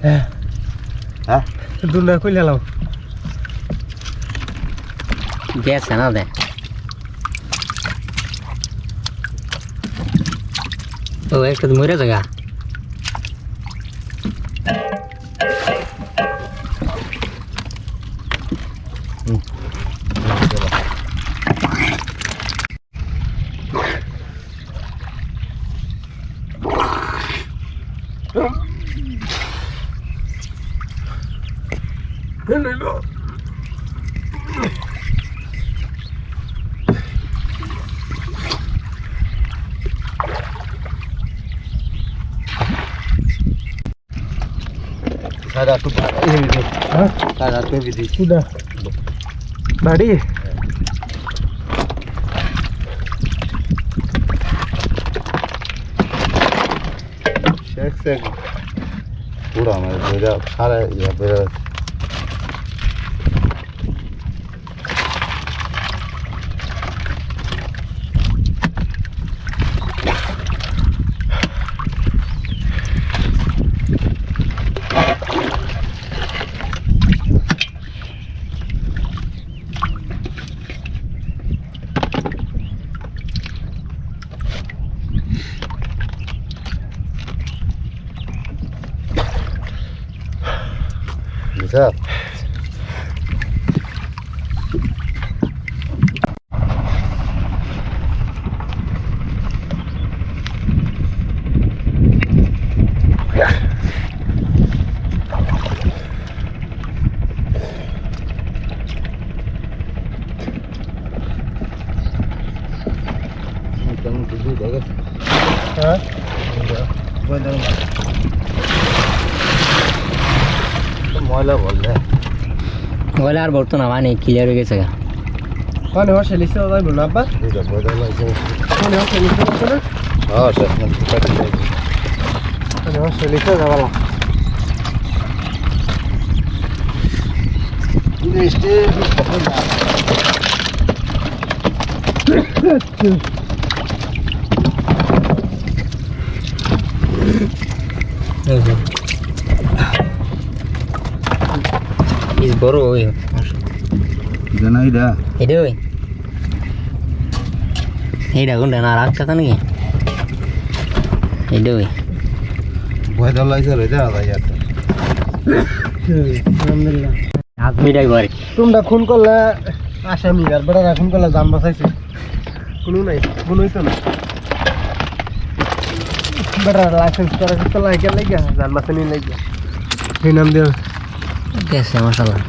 হ্যাঁ দুনা কইলে লাও গেছে না দে ও একটা মরে জায়গা Ada tu ini. Hah? Ada tu ini. Sudah. Badi. Sek. Pura मैं बेरा सारा ये बेरा bisa. Tengok dulu dah kan. Hah? Enggak. Benar. ময়লা বললে বলে আর বর্তন আমার নেই ক্লিয়ার হয়ে গেছে মানে হসে লিখতে যাইব না আব্বা এটা বদল আছে মানে হসে লিখতে যাইব না হ্যাঁ স্যার মানে কাটি যাবে মানে হসে লিখতে যাবা না ইনস্টে ইস বড় ওই জানা এটা এটা ওই এইটা কোনটা না রাখতে নাকি এটা ওই বদল আছে রে যা যা আলহামদুলিল্লাহ আদমিটাই বাড়ি তোমরা খুন করলে আসামি আর বড়রা খুন করলে জান বাঁচাইছে কোনো নাই কোনোই তো না বড়রা লাইসেন্স করা তো লাগে জান বাঁচানি লাগে এই নাম দিয়ে গেছে মাশাআল্লাহ